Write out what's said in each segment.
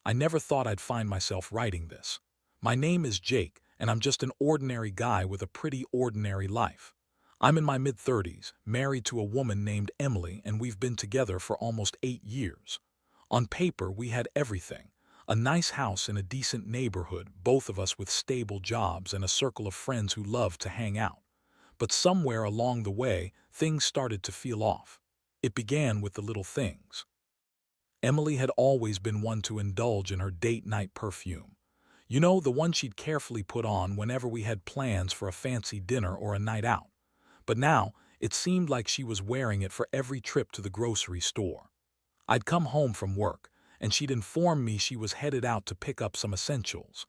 I never thought I'd find myself writing this. My name is Jake, and I'm just an ordinary guy with a pretty ordinary life. I'm in my mid-30s, married to a woman named Emily, and we've been together for almost 8 years. On paper, we had everything. A nice house in a decent neighborhood, both of us with stable jobs and a circle of friends who loved to hang out. But somewhere along the way, things started to feel off. It began with the little things. Emily had always been one to indulge in her date-night perfume. You know, the one she'd carefully put on whenever we had plans for a fancy dinner or a night out. But now, it seemed like she was wearing it for every trip to the grocery store. I'd come home from work, and she'd inform me she was headed out to pick up some essentials.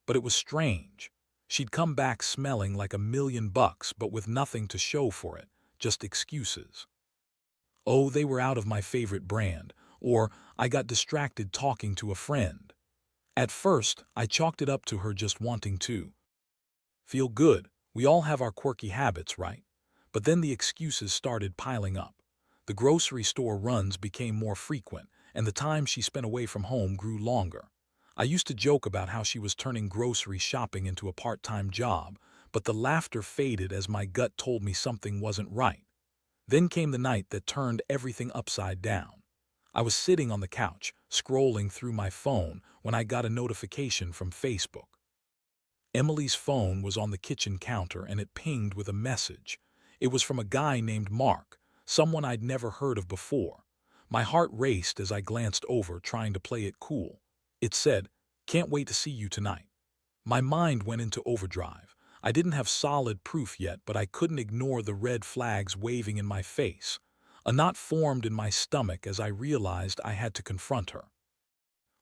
But it was strange. She'd come back smelling like $1,000,000, but with nothing to show for it, just excuses. Oh, they were out of my favorite brand, or I got distracted talking to a friend. At first, I chalked it up to her just wanting to feel good. We all have our quirky habits, right? But then the excuses started piling up. The grocery store runs became more frequent, and the time she spent away from home grew longer. I used to joke about how she was turning grocery shopping into a part-time job, but the laughter faded as my gut told me something wasn't right. Then came the night that turned everything upside down. I was sitting on the couch, scrolling through my phone, when I got a notification from Facebook. Emily's phone was on the kitchen counter and it pinged with a message. It was from a guy named Mark, someone I'd never heard of before. My heart raced as I glanced over, trying to play it cool. It said, "Can't wait to see you tonight." My mind went into overdrive. I didn't have solid proof yet, but I couldn't ignore the red flags waving in my face. A knot formed in my stomach as I realized I had to confront her.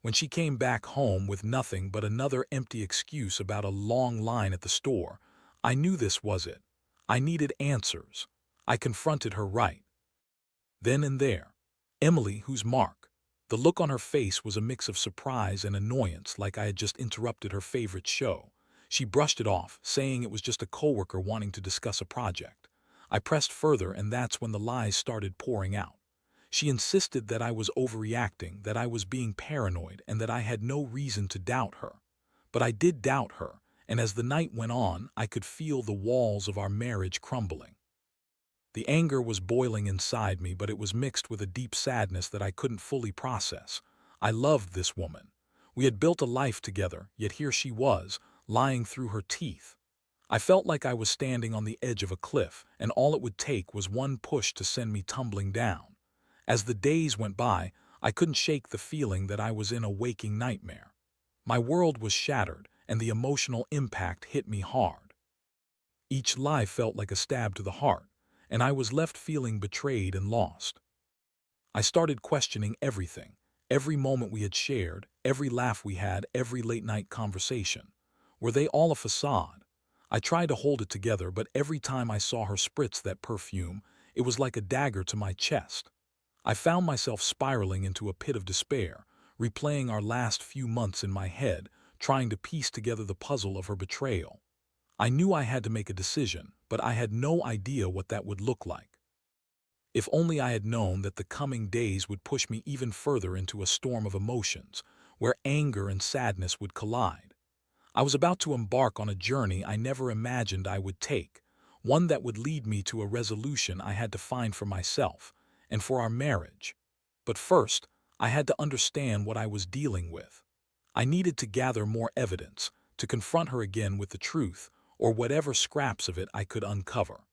When she came back home with nothing but another empty excuse about a long line at the store, I knew this was it. I needed answers. I confronted her right then and there. Emily, who's Mark? The look on her face was a mix of surprise and annoyance, like I had just interrupted her favorite show. She brushed it off, saying it was just a coworker wanting to discuss a project. I pressed further, and that's when the lies started pouring out. She insisted that I was overreacting, that I was being paranoid, and that I had no reason to doubt her. But I did doubt her, and as the night went on, I could feel the walls of our marriage crumbling. The anger was boiling inside me, but it was mixed with a deep sadness that I couldn't fully process. I loved this woman. We had built a life together, yet here she was, lying through her teeth. I felt like I was standing on the edge of a cliff, and all it would take was one push to send me tumbling down. As the days went by, I couldn't shake the feeling that I was in a waking nightmare. My world was shattered, and the emotional impact hit me hard. Each lie felt like a stab to the heart, and I was left feeling betrayed and lost. I started questioning everything, every moment we had shared, every laugh we had, every late-night conversation. Were they all a facade? I tried to hold it together, but every time I saw her spritz that perfume, it was like a dagger to my chest. I found myself spiraling into a pit of despair, replaying our last few months in my head, trying to piece together the puzzle of her betrayal. I knew I had to make a decision, but I had no idea what that would look like. If only I had known that the coming days would push me even further into a storm of emotions, where anger and sadness would collide. I was about to embark on a journey I never imagined I would take, one that would lead me to a resolution I had to find for myself and for our marriage. But first, I had to understand what I was dealing with. I needed to gather more evidence, to confront her again with the truth, or whatever scraps of it I could uncover.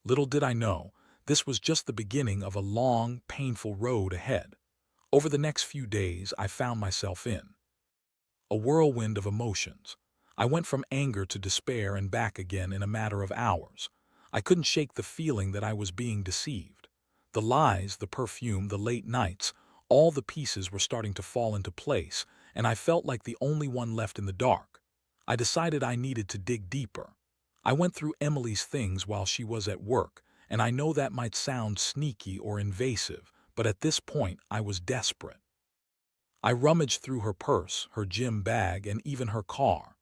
Little did I know, this was just the beginning of a long, painful road ahead. Over the next few days, I found myself in a whirlwind of emotions. I went from anger to despair and back again in a matter of hours. I couldn't shake the feeling that I was being deceived. The lies, the perfume, the late nights, all the pieces were starting to fall into place, and I felt like the only one left in the dark. I decided I needed to dig deeper. I went through Emily's things while she was at work, and I know that might sound sneaky or invasive, but at this point I was desperate. I rummaged through her purse, her gym bag, and even her car.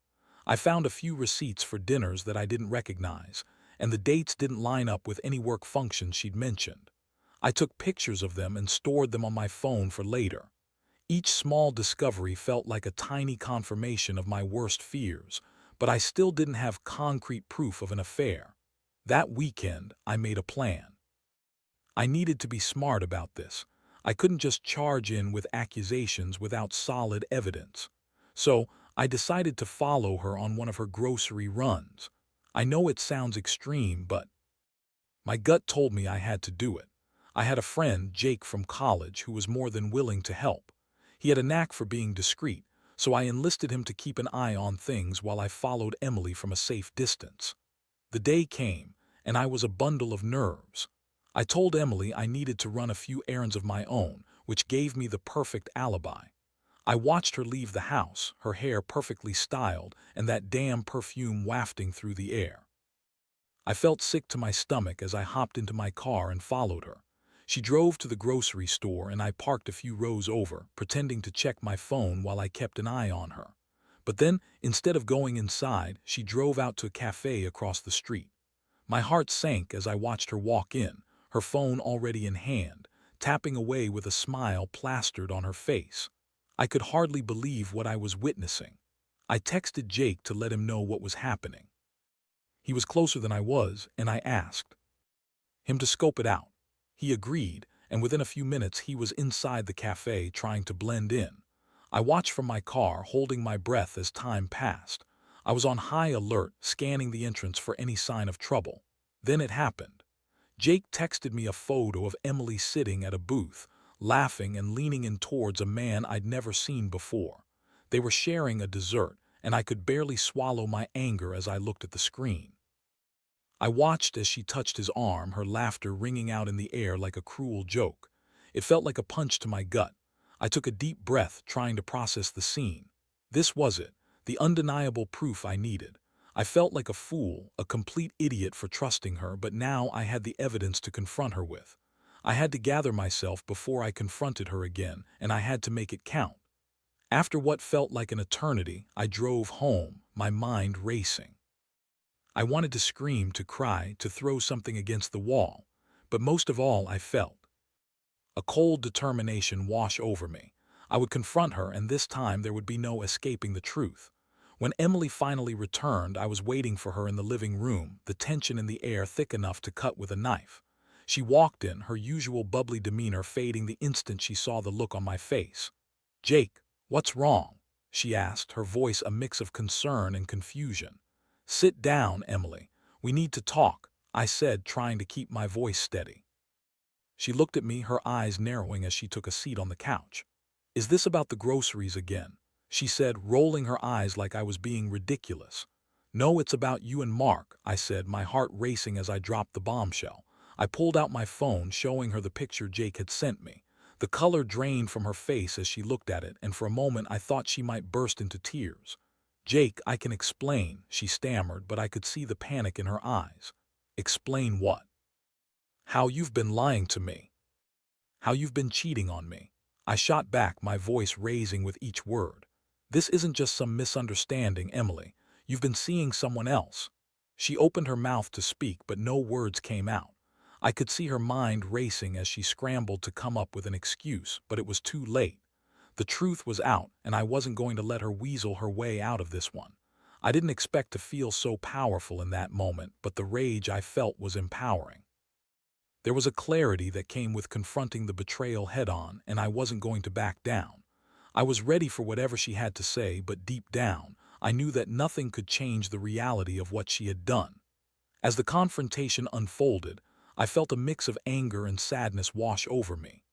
I found a few receipts for dinners that I didn't recognize, and the dates didn't line up with any work functions she'd mentioned. I took pictures of them and stored them on my phone for later. Each small discovery felt like a tiny confirmation of my worst fears, but I still didn't have concrete proof of an affair. That weekend, I made a plan. I needed to be smart about this. I couldn't just charge in with accusations without solid evidence. So, I decided to follow her on one of her grocery runs. I know it sounds extreme, but my gut told me I had to do it. I had a friend, Jake from college, who was more than willing to help. He had a knack for being discreet, so I enlisted him to keep an eye on things while I followed Emily from a safe distance. The day came, and I was a bundle of nerves. I told Emily I needed to run a few errands of my own, which gave me the perfect alibi. I watched her leave the house, her hair perfectly styled, and that damn perfume wafting through the air. I felt sick to my stomach as I hopped into my car and followed her. She drove to the grocery store and I parked a few rows over, pretending to check my phone while I kept an eye on her. But then, instead of going inside, she drove out to a cafe across the street. My heart sank as I watched her walk in, her phone already in hand, tapping away with a smile plastered on her face. I could hardly believe what I was witnessing. I texted Jake to let him know what was happening. He was closer than I was, and I asked him to scope it out. He agreed, and within a few minutes he was inside the cafe trying to blend in. I watched from my car, holding my breath as time passed. I was on high alert, scanning the entrance for any sign of trouble. Then it happened. Jake texted me a photo of Emily sitting at a booth, laughing and leaning in towards a man I'd never seen before. They were sharing a dessert, and I could barely swallow my anger as I looked at the screen. I watched as she touched his arm, her laughter ringing out in the air like a cruel joke. It felt like a punch to my gut. I took a deep breath, trying to process the scene. This was it, the undeniable proof I needed. I felt like a fool, a complete idiot for trusting her, but now I had the evidence to confront her with. I had to gather myself before I confronted her again, and I had to make it count. After what felt like an eternity, I drove home, my mind racing. I wanted to scream, to cry, to throw something against the wall, but most of all I felt a cold determination wash over me. I would confront her, and this time there would be no escaping the truth. When Emily finally returned, I was waiting for her in the living room, the tension in the air thick enough to cut with a knife. She walked in, her usual bubbly demeanor fading the instant she saw the look on my face. "Jake, what's wrong?" she asked, her voice a mix of concern and confusion. "Sit down, Emily. We need to talk," I said, trying to keep my voice steady. She looked at me, her eyes narrowing as she took a seat on the couch. "Is this about the groceries again?" she said, rolling her eyes like I was being ridiculous. "No, it's about you and Mark," I said, my heart racing as I dropped the bombshell. I pulled out my phone, showing her the picture Jake had sent me. The color drained from her face as she looked at it, and for a moment I thought she might burst into tears. "Jake, I can explain," she stammered, but I could see the panic in her eyes. "Explain what?" "How you've been lying to me. How you've been cheating on me." I shot back, my voice raising with each word. "This isn't just some misunderstanding, Emily. You've been seeing someone else." She opened her mouth to speak, but no words came out. I could see her mind racing as she scrambled to come up with an excuse, but it was too late. The truth was out, and I wasn't going to let her weasel her way out of this one. I didn't expect to feel so powerful in that moment, but the rage I felt was empowering. There was a clarity that came with confronting the betrayal head-on, and I wasn't going to back down. I was ready for whatever she had to say, but deep down, I knew that nothing could change the reality of what she had done. As the confrontation unfolded, I felt a mix of anger and sadness wash over me.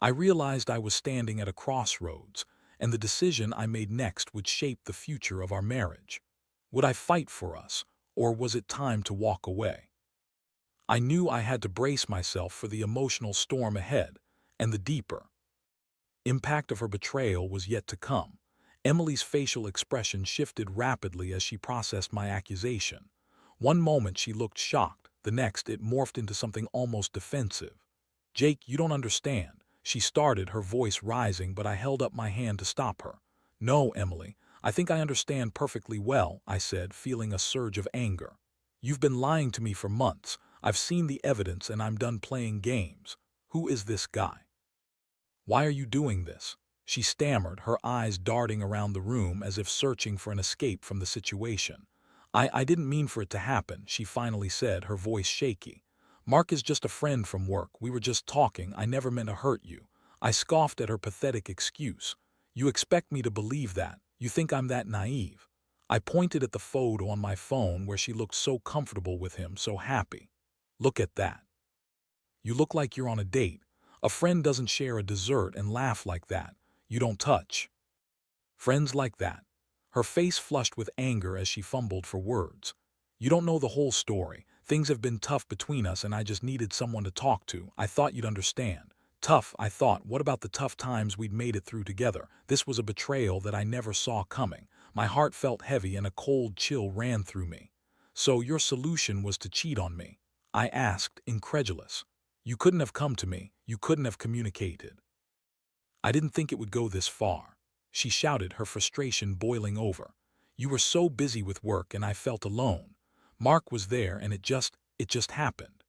I realized I was standing at a crossroads, and the decision I made next would shape the future of our marriage. Would I fight for us, or was it time to walk away? I knew I had to brace myself for the emotional storm ahead, and the deeper impact of her betrayal was yet to come. Emily's facial expression shifted rapidly as she processed my accusation. One moment she looked shocked, the next it morphed into something almost defensive. "Jake, you don't understand," she started, her voice rising, but I held up my hand to stop her. "No, Emily, I think I understand perfectly well," I said, feeling a surge of anger. "You've been lying to me for months. I've seen the evidence and I'm done playing games. Who is this guy? Why are you doing this?" she stammered, her eyes darting around the room as if searching for an escape from the situation. I didn't mean for it to happen, she finally said, her voice shaky. Mark is just a friend from work. We were just talking. I never meant to hurt you. I scoffed at her pathetic excuse. You expect me to believe that? You think I'm that naive? I pointed at the photo on my phone where she looked so comfortable with him, so happy. Look at that. You look like you're on a date. A friend doesn't share a dessert and laugh like that. You don't touch friends like that. Her face flushed with anger as she fumbled for words. You don't know the whole story. Things have been tough between us and I just needed someone to talk to. I thought you'd understand. Tough, I thought. What about the tough times we'd made it through together? This was a betrayal that I never saw coming. My heart felt heavy and a cold chill ran through me. So your solution was to cheat on me? I asked, incredulous. You couldn't have come to me. You couldn't have communicated. I didn't think it would go this far. She shouted, her frustration boiling over. You were so busy with work and I felt alone. Mark was there and it just happened.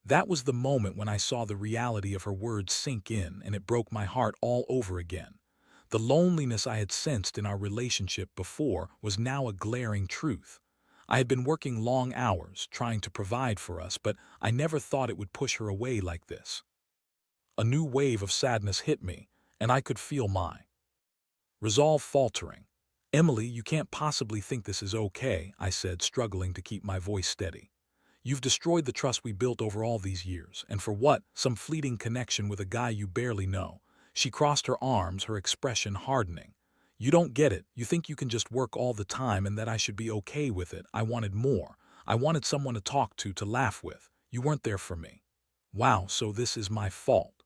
That was the moment when I saw the reality of her words sink in, and it broke my heart all over again. The loneliness I had sensed in our relationship before was now a glaring truth. I had been working long hours, trying to provide for us, but I never thought it would push her away like this. A new wave of sadness hit me, and I could feel my resolve faltering. Emily, you can't possibly think this is okay, I said, struggling to keep my voice steady. You've destroyed the trust we built over all these years, and for what? Some fleeting connection with a guy you barely know. She crossed her arms, her expression hardening. You don't get it. You think you can just work all the time and that I should be okay with it. I wanted more. I wanted someone to talk to laugh with. You weren't there for me. Wow, so this is my fault.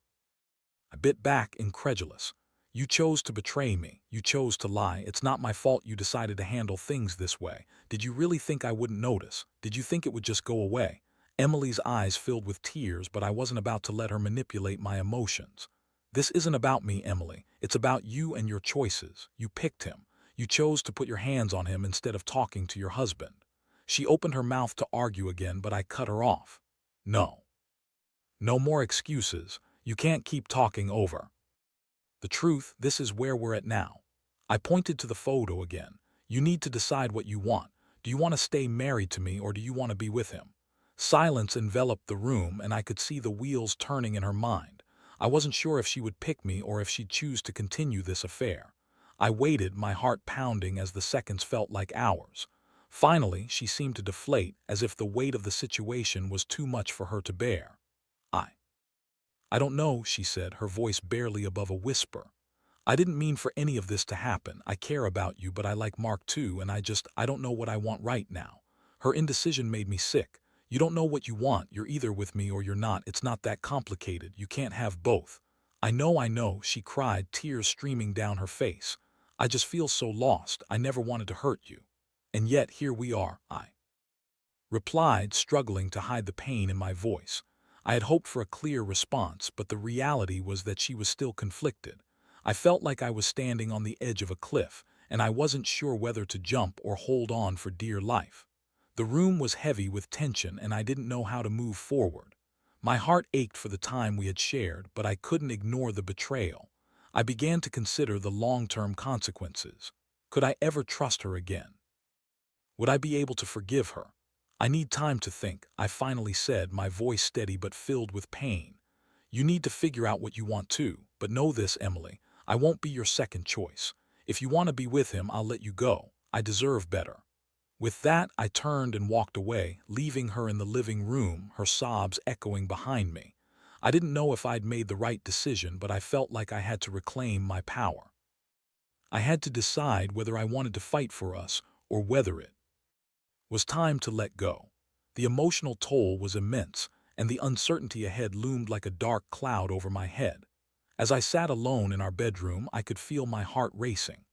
I bit back, incredulous. You chose to betray me. You chose to lie. It's not my fault you decided to handle things this way. Did you really think I wouldn't notice? Did you think it would just go away? Emily's eyes filled with tears, but I wasn't about to let her manipulate my emotions. This isn't about me, Emily. It's about you and your choices. You picked him. You chose to put your hands on him instead of talking to your husband. She opened her mouth to argue again, but I cut her off. No. No more excuses. You can't keep talking over the truth. This is where we're at now. I pointed to the photo again. You need to decide what you want. Do you want to stay married to me or do you want to be with him? Silence enveloped the room and I could see the wheels turning in her mind. I wasn't sure if she would pick me or if she'd choose to continue this affair. I waited, my heart pounding as the seconds felt like hours. Finally, she seemed to deflate, as if the weight of the situation was too much for her to bear. I don't know, she said, her voice barely above a whisper. I didn't mean for any of this to happen. I care about you, but I like Mark too, and I don't know what I want right now. Her indecision made me sick. You don't know what you want. You're either with me or you're not. It's not that complicated. You can't have both. I know, she cried, tears streaming down her face. I just feel so lost. I never wanted to hurt you. And yet here we are, I replied, struggling to hide the pain in my voice. I had hoped for a clear response, but the reality was that she was still conflicted. I felt like I was standing on the edge of a cliff, and I wasn't sure whether to jump or hold on for dear life. The room was heavy with tension, and I didn't know how to move forward. My heart ached for the time we had shared, but I couldn't ignore the betrayal. I began to consider the long-term consequences. Could I ever trust her again? Would I be able to forgive her? I need time to think, I finally said, my voice steady but filled with pain. You need to figure out what you want too, but know this, Emily, I won't be your second choice. If you want to be with him, I'll let you go. I deserve better. With that, I turned and walked away, leaving her in the living room, her sobs echoing behind me. I didn't know if I'd made the right decision, but I felt like I had to reclaim my power. I had to decide whether I wanted to fight for us or whether it was time to let go. The emotional toll was immense, and the uncertainty ahead loomed like a dark cloud over my head. As I sat alone in our bedroom, I could feel my heart racing.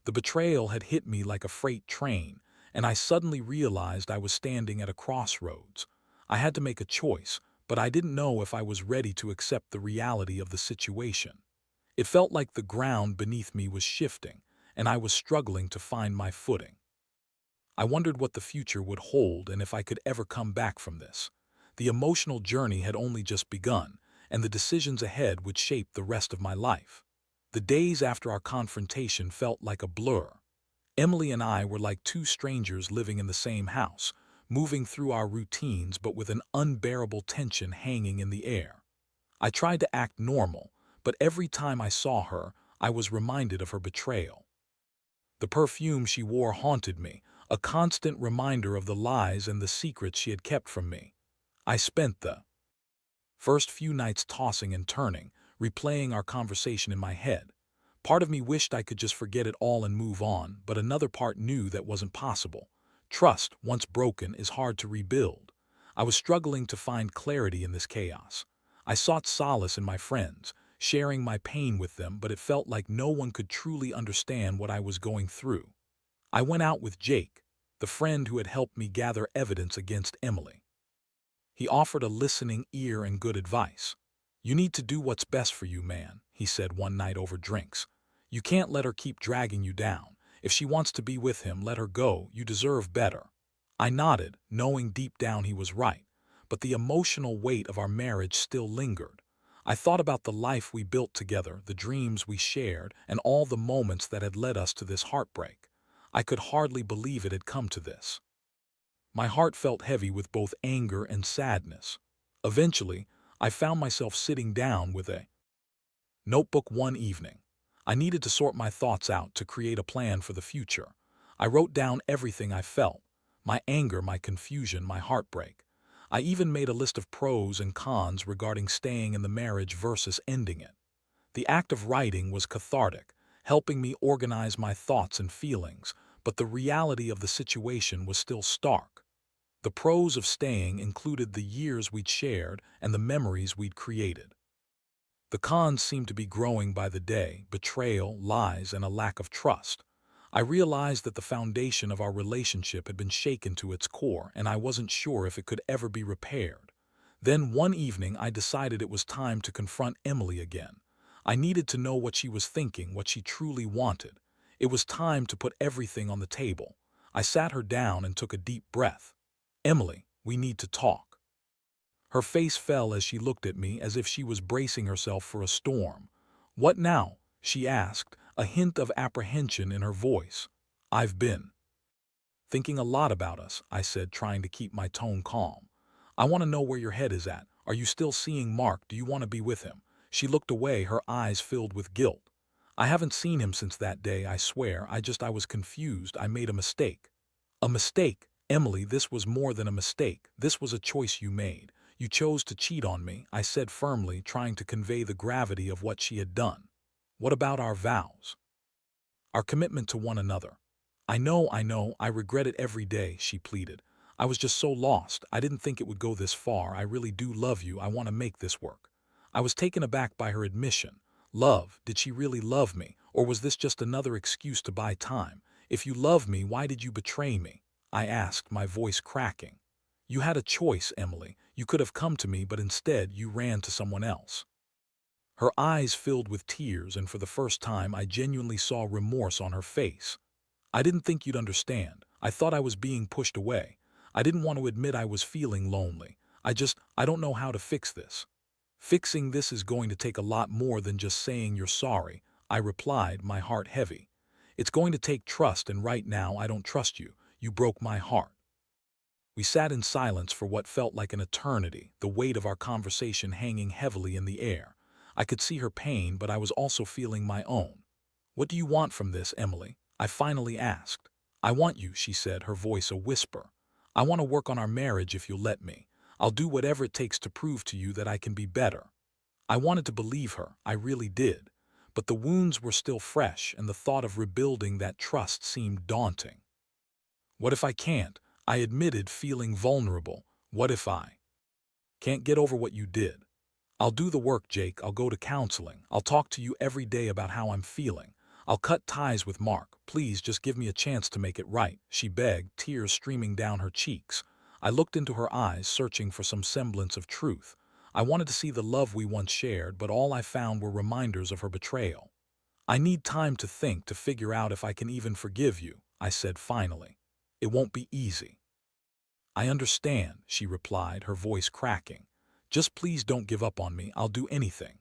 The betrayal had hit me like a freight train, and I suddenly realized I was standing at a crossroads. I had to make a choice, but I didn't know if I was ready to accept the reality of the situation. It felt like the ground beneath me was shifting, and I was struggling to find my footing. I wondered what the future would hold and if I could ever come back from this. The emotional journey had only just begun, and the decisions ahead would shape the rest of my life. The days after our confrontation felt like a blur. Emily and I were like two strangers living in the same house, moving through our routines but with an unbearable tension hanging in the air. I tried to act normal, but every time I saw her, I was reminded of her betrayal. The perfume she wore haunted me, a constant reminder of the lies and the secrets she had kept from me. I spent the first few nights tossing and turning, replaying our conversation in my head. Part of me wished I could just forget it all and move on, but another part knew that wasn't possible. Trust, once broken, is hard to rebuild. I was struggling to find clarity in this chaos. I sought solace in my friends, sharing my pain with them, but it felt like no one could truly understand what I was going through. I went out with Jake, the friend who had helped me gather evidence against Emily. He offered a listening ear and good advice. "You need to do what's best for you, man," he said one night over drinks. "You can't let her keep dragging you down. If she wants to be with him, let her go. You deserve better." I nodded, knowing deep down he was right, but the emotional weight of our marriage still lingered. I thought about the life we built together, the dreams we shared, and all the moments that had led us to this heartbreak. I could hardly believe it had come to this. My heart felt heavy with both anger and sadness. Eventually, I found myself sitting down with a notebook one evening. I needed to sort my thoughts out to create a plan for the future. I wrote down everything I felt: my anger, my confusion, my heartbreak. I even made a list of pros and cons regarding staying in the marriage versus ending it. The act of writing was cathartic, helping me organize my thoughts and feelings, but the reality of the situation was still stark. The pros of staying included the years we'd shared and the memories we'd created. The cons seemed to be growing by the day: betrayal, lies, and a lack of trust. I realized that the foundation of our relationship had been shaken to its core, and I wasn't sure if it could ever be repaired. Then one evening I decided it was time to confront Emily again. I needed to know what she was thinking, what she truly wanted. It was time to put everything on the table. I sat her down and took a deep breath. "Emily, we need to talk." Her face fell as she looked at me, as if she was bracing herself for a storm. "What now?" she asked, a hint of apprehension in her voice. "I've been thinking a lot about us," I said, trying to keep my tone calm. "I want to know where your head is at. Are you still seeing Mark? Do you want to be with him?" She looked away, her eyes filled with guilt. "I haven't seen him since that day, I swear. I was confused. I made a mistake." "A mistake? Emily, this was more than a mistake. This was a choice you made. You chose to cheat on me," I said firmly, trying to convey the gravity of what she had done. "What about our vows? Our commitment to one another?" I know, I regret it every day," she pleaded. "I was just so lost. I didn't think it would go this far. I really do love you. I want to make this work." I was taken aback by her admission. Love? Did she really love me? Or was this just another excuse to buy time? "If you love me, why did you betray me?" I asked, my voice cracking. "You had a choice, Emily. You could have come to me, but instead you ran to someone else." Her eyes filled with tears, and for the first time I genuinely saw remorse on her face. "I didn't think you'd understand. I thought I was being pushed away. I didn't want to admit I was feeling lonely. I don't know how to fix this." "Fixing this is going to take a lot more than just saying you're sorry," I replied, my heart heavy. "It's going to take trust, and right now I don't trust you. You broke my heart." We sat in silence for what felt like an eternity, the weight of our conversation hanging heavily in the air. I could see her pain, but I was also feeling my own. "What do you want from this, Emily?" I finally asked. "I want you," she said, her voice a whisper. "I want to work on our marriage if you'll let me. I'll do whatever it takes to prove to you that I can be better." I wanted to believe her, I really did. But the wounds were still fresh, and the thought of rebuilding that trust seemed daunting. "What if I can't?" I admitted, feeling vulnerable. "What if I can't get over what you did?" "I'll do the work, Jake. I'll go to counseling. I'll talk to you every day about how I'm feeling. I'll cut ties with Mark. Please just give me a chance to make it right," she begged, tears streaming down her cheeks. I looked into her eyes, searching for some semblance of truth. I wanted to see the love we once shared, but all I found were reminders of her betrayal. "I need time to think, to figure out if I can even forgive you," I said finally. "It won't be easy." "I understand," she replied, her voice cracking. "Just please don't give up on me. I'll do anything."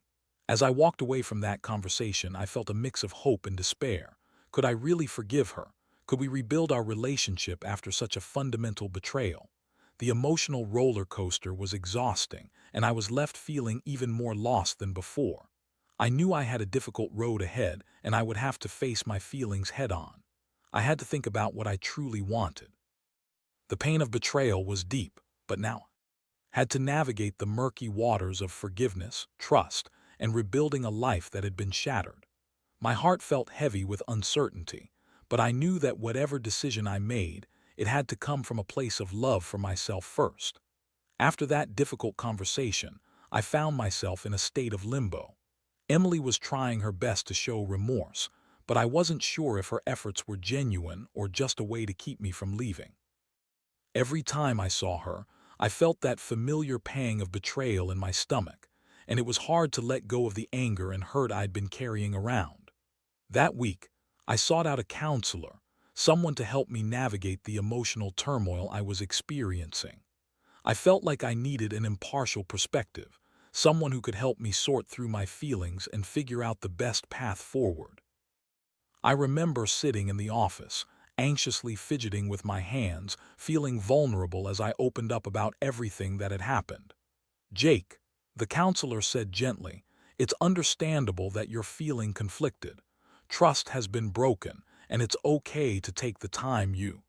As I walked away from that conversation, I felt a mix of hope and despair. Could I really forgive her? Could we rebuild our relationship after such a fundamental betrayal? The emotional roller coaster was exhausting, and I was left feeling even more lost than before. I knew I had a difficult road ahead, and I would have to face my feelings head on. I had to think about what I truly wanted. The pain of betrayal was deep, but now had to navigate the murky waters of forgiveness, trust, and rebuilding a life that had been shattered. My heart felt heavy with uncertainty, but I knew that whatever decision I made, it had to come from a place of love for myself first. After that difficult conversation, I found myself in a state of limbo. Emily was trying her best to show remorse, but I wasn't sure if her efforts were genuine or just a way to keep me from leaving. Every time I saw her, I felt that familiar pang of betrayal in my stomach, and it was hard to let go of the anger and hurt I'd been carrying around. That week, I sought out a counselor, someone to help me navigate the emotional turmoil I was experiencing. I felt like I needed an impartial perspective, someone who could help me sort through my feelings and figure out the best path forward. I remember sitting in the office, anxiously fidgeting with my hands, feeling vulnerable as I opened up about everything that had happened. "Jake," the counselor said gently, "it's understandable that you're feeling conflicted. Trust has been broken, and it's okay to take the time you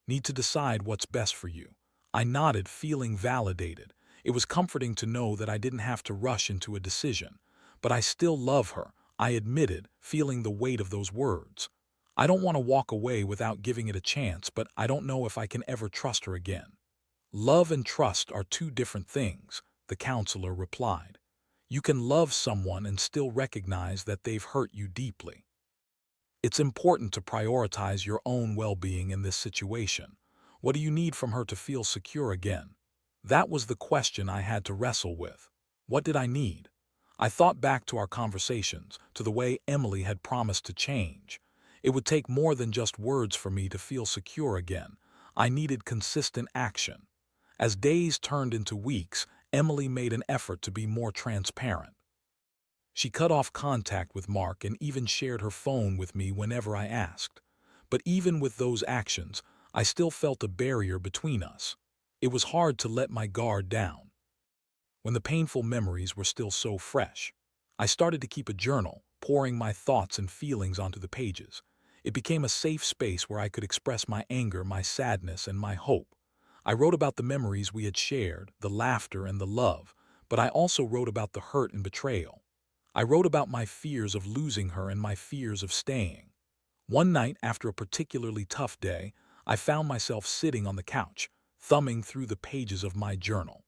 need to decide what's best for you." I nodded, feeling validated. It was comforting to know that I didn't have to rush into a decision. "But I still love her," I admitted, feeling the weight of those words. "I don't want to walk away without giving it a chance, but I don't know if I can ever trust her again." "Love and trust are two different things," the counselor replied. "You can love someone and still recognize that they've hurt you deeply. It's important to prioritize your own well-being in this situation. What do you need from her to feel secure again?" That was the question I had to wrestle with. What did I need? I thought back to our conversations, to the way Emily had promised to change. It would take more than just words for me to feel secure again. I needed consistent action. As days turned into weeks, Emily made an effort to be more transparent. She cut off contact with Mark and even shared her phone with me whenever I asked. But even with those actions, I still felt a barrier between us. It was hard to let my guard down when the painful memories were still so fresh. I started to keep a journal, pouring my thoughts and feelings onto the pages. It became a safe space where I could express my anger, my sadness, and my hope. I wrote about the memories we had shared, the laughter and the love, but I also wrote about the hurt and betrayal. I wrote about my fears of losing her and my fears of staying. One night, after a particularly tough day, I found myself sitting on the couch, thumbing through the pages of my journal.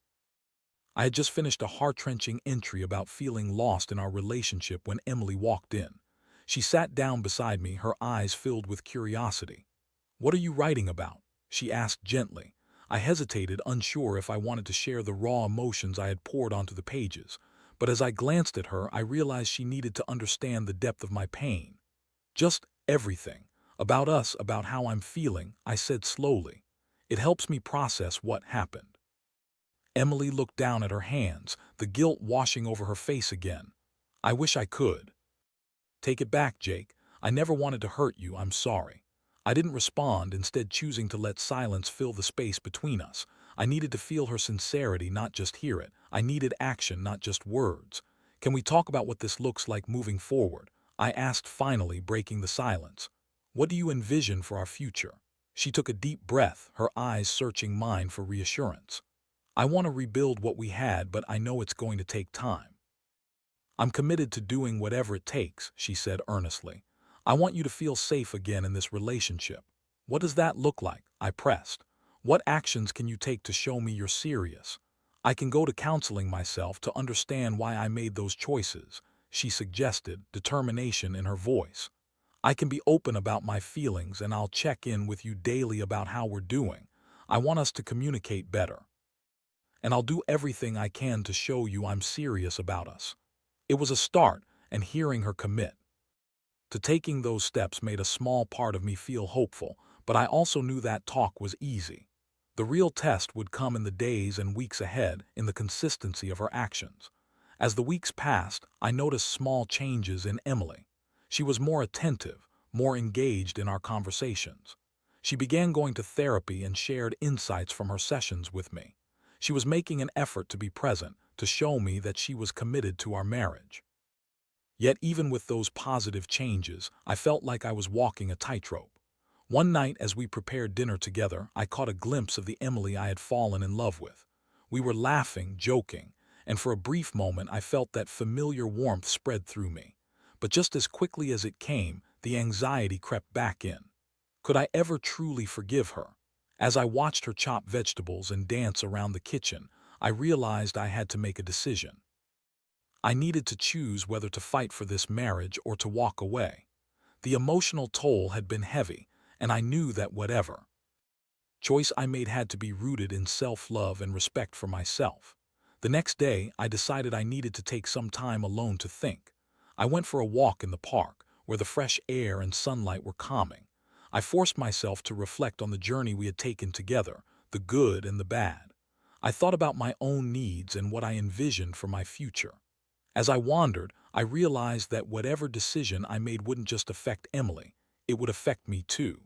I had just finished a heart-wrenching entry about feeling lost in our relationship when Emily walked in. She sat down beside me, her eyes filled with curiosity. "What are you writing about?" she asked gently. I hesitated, unsure if I wanted to share the raw emotions I had poured onto the pages. But as I glanced at her, I realized she needed to understand the depth of my pain. "Just everything. About us, about how I'm feeling," I said slowly. "It helps me process what happened." Emily looked down at her hands, the guilt washing over her face again. "I wish I could." "Take it back, Jake. I never wanted to hurt you, I'm sorry." I didn't respond, instead choosing to let silence fill the space between us. I needed to feel her sincerity, not just hear it. I needed action, not just words. "Can we talk about what this looks like moving forward?" I asked, finally breaking the silence. "What do you envision for our future?" She took a deep breath, her eyes searching mine for reassurance. "I want to rebuild what we had, but I know it's going to take time." "I'm committed to doing whatever it takes," she said earnestly. "I want you to feel safe again in this relationship." "What does that look like?" I pressed. "What actions can you take to show me you're serious?" "I can go to counseling myself to understand why I made those choices," she suggested, determination in her voice. "I can be open about my feelings, and I'll check in with you daily about how we're doing. I want us to communicate better. And I'll do everything I can to show you I'm serious about us." It was a start, and hearing her commit to taking those steps made a small part of me feel hopeful, but I also knew that talk was easy. The real test would come in the days and weeks ahead, in the consistency of her actions. As the weeks passed, I noticed small changes in Emily. She was more attentive, more engaged in our conversations. She began going to therapy and shared insights from her sessions with me. She was making an effort to be present, to show me that she was committed to our marriage. Yet even with those positive changes, I felt like I was walking a tightrope. One night as we prepared dinner together, I caught a glimpse of the Emily I had fallen in love with. We were laughing, joking, and for a brief moment I felt that familiar warmth spread through me. But just as quickly as it came, the anxiety crept back in. Could I ever truly forgive her? As I watched her chop vegetables and dance around the kitchen, I realized I had to make a decision. I needed to choose whether to fight for this marriage or to walk away. The emotional toll had been heavy, and I knew that whatever choice I made had to be rooted in self-love and respect for myself. The next day, I decided I needed to take some time alone to think. I went for a walk in the park, where the fresh air and sunlight were calming. I forced myself to reflect on the journey we had taken together, the good and the bad. I thought about my own needs and what I envisioned for my future. As I wandered, I realized that whatever decision I made wouldn't just affect Emily, it would affect me too.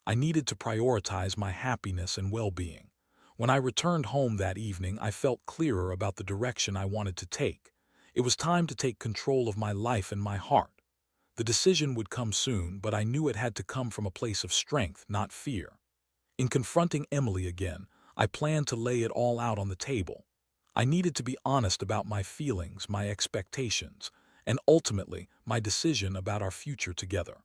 I needed to prioritize my happiness and well-being. When I returned home that evening, I felt clearer about the direction I wanted to take. It was time to take control of my life and my heart. The decision would come soon, but I knew it had to come from a place of strength, not fear. In confronting Emily again, I planned to lay it all out on the table. I needed to be honest about my feelings, my expectations, and ultimately, my decision about our future together.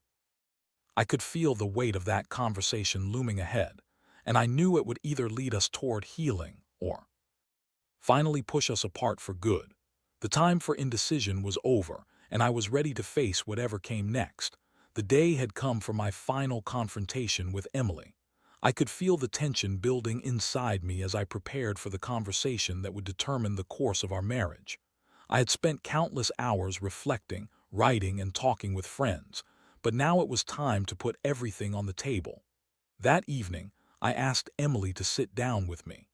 I could feel the weight of that conversation looming ahead, and I knew it would either lead us toward healing or finally push us apart for good. The time for indecision was over, and I was ready to face whatever came next. The day had come for my final confrontation with Emily. I could feel the tension building inside me as I prepared for the conversation that would determine the course of our marriage. I had spent countless hours reflecting, writing, and talking with friends, but now it was time to put everything on the table. That evening, I asked Emily to sit down with me.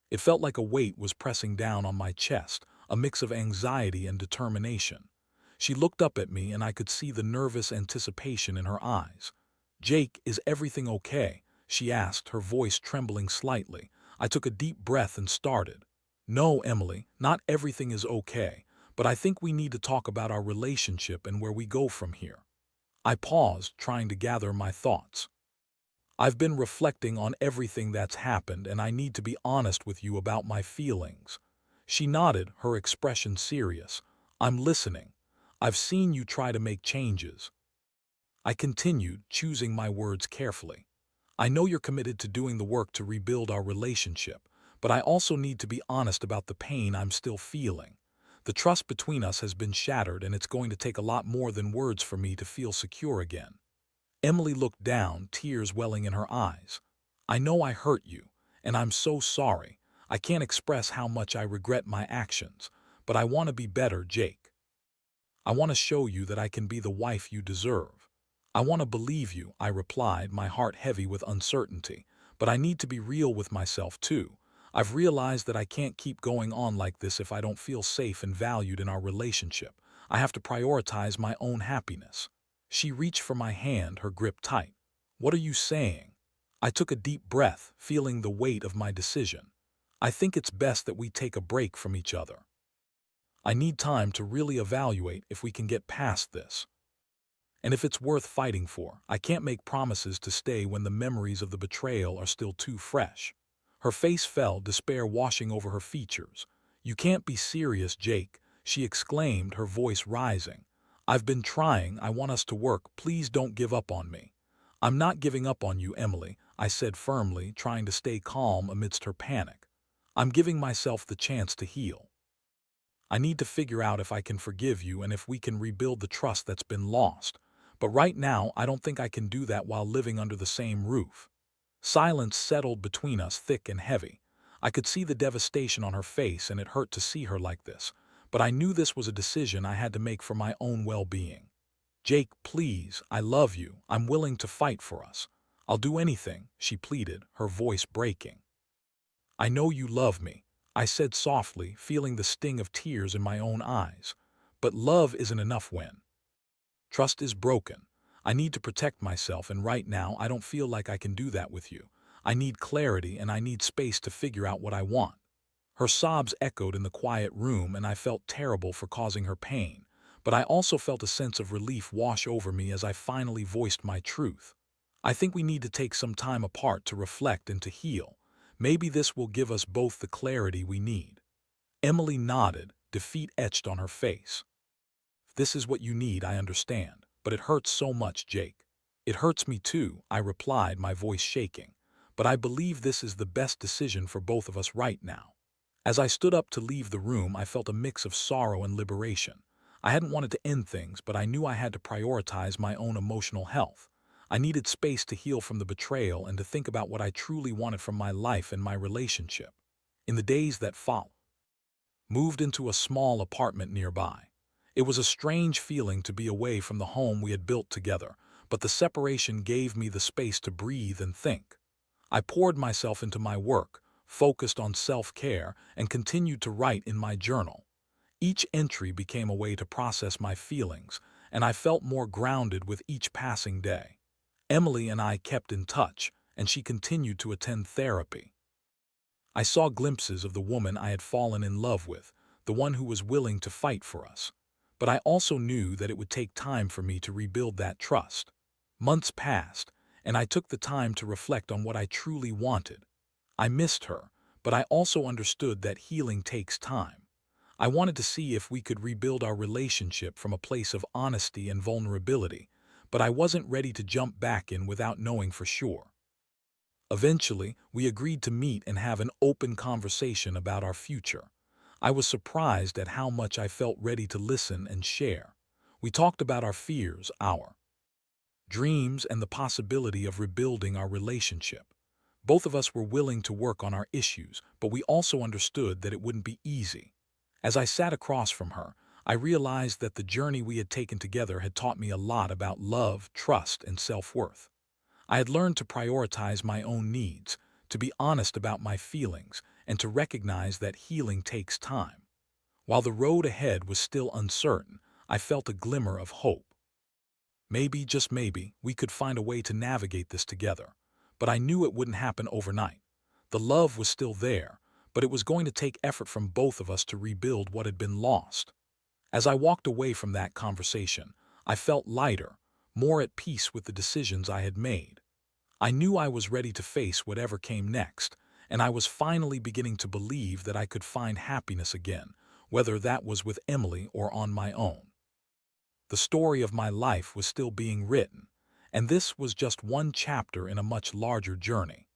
It felt like a weight was pressing down on my chest, a mix of anxiety and determination. She looked up at me and I could see the nervous anticipation in her eyes. "Jake, is everything okay?" she asked, her voice trembling slightly. I took a deep breath and started. "No, Emily, not everything is okay, but I think we need to talk about our relationship and where we go from here." I paused, trying to gather my thoughts. "I've been reflecting on everything that's happened, and I need to be honest with you about my feelings." She nodded, her expression serious. "I'm listening. I've seen you try to make changes." I continued, choosing my words carefully. "I know you're committed to doing the work to rebuild our relationship, but I also need to be honest about the pain I'm still feeling. The trust between us has been shattered, and it's going to take a lot more than words for me to feel secure again." Emily looked down, tears welling in her eyes. "I know I hurt you, and I'm so sorry. I can't express how much I regret my actions, but I want to be better, Jake. I want to show you that I can be the wife you deserve." "I want to believe you," I replied, my heart heavy with uncertainty, "but I need to be real with myself too. I've realized that I can't keep going on like this if I don't feel safe and valued in our relationship. I have to prioritize my own happiness." She reached for my hand, her grip tight. "What are you saying?" I took a deep breath, feeling the weight of my decision. "I think it's best that we take a break from each other. I need time to really evaluate if we can get past this. And if it's worth fighting for, I can't make promises to stay when the memories of the betrayal are still too fresh." Her face fell, despair washing over her features. "You can't be serious, Jake," she exclaimed, her voice rising. "I've been trying. I want us to work. Please don't give up on me." "I'm not giving up on you, Emily," I said firmly, trying to stay calm amidst her panic. "I'm giving myself the chance to heal. I need to figure out if I can forgive you and if we can rebuild the trust that's been lost. But right now, I don't think I can do that while living under the same roof." Silence settled between us, thick and heavy. I could see the devastation on her face, and it hurt to see her like this. But I knew this was a decision I had to make for my own well-being. "Jake, please, I love you. I'm willing to fight for us. I'll do anything," she pleaded, her voice breaking. "I know you love me. I said softly, feeling the sting of tears in my own eyes. But love isn't enough when trust is broken. I need to protect myself, and right now I don't feel like I can do that with you. I need clarity and I need space to figure out what I want. Her sobs echoed in the quiet room, and I felt terrible for causing her pain. But I also felt a sense of relief wash over me as I finally voiced my truth. I think we need to take some time apart to reflect and to heal. Maybe this will give us both the clarity we need. Emily nodded, defeat etched on her face. This is what you need, I understand. But it hurts so much, Jake. It hurts me too, I replied, my voice shaking. But I believe this is the best decision for both of us right now. As I stood up to leave the room, I felt a mix of sorrow and liberation. I hadn't wanted to end things, but I knew I had to prioritize my own emotional health. I needed space to heal from the betrayal and to think about what I truly wanted from my life and my relationship. In the days that followed, moved into a small apartment nearby. It was a strange feeling to be away from the home we had built together, but the separation gave me the space to breathe and think. I poured myself into my work, focused on self-care, and continued to write in my journal. Each entry became a way to process my feelings, and I felt more grounded with each passing day. Emily and I kept in touch, and she continued to attend therapy. I saw glimpses of the woman I had fallen in love with, the one who was willing to fight for us. But I also knew that it would take time for me to rebuild that trust. Months passed, and I took the time to reflect on what I truly wanted. I missed her, but I also understood that healing takes time. I wanted to see if we could rebuild our relationship from a place of honesty and vulnerability, but I wasn't ready to jump back in without knowing for sure. Eventually, we agreed to meet and have an open conversation about our future. I was surprised at how much I felt ready to listen and share. We talked about our fears, our dreams, and the possibility of rebuilding our relationship. Both of us were willing to work on our issues, but we also understood that it wouldn't be easy. As I sat across from her, I realized that the journey we had taken together had taught me a lot about love, trust, and self-worth. I had learned to prioritize my own needs, to be honest about my feelings, and to recognize that healing takes time. While the road ahead was still uncertain, I felt a glimmer of hope. Maybe, just maybe, we could find a way to navigate this together. But I knew it wouldn't happen overnight. The love was still there, but it was going to take effort from both of us to rebuild what had been lost. As I walked away from that conversation, I felt lighter, more at peace with the decisions I had made. I knew I was ready to face whatever came next, and I was finally beginning to believe that I could find happiness again, whether that was with Emily or on my own. The story of my life was still being written, and this was just one chapter in a much larger journey.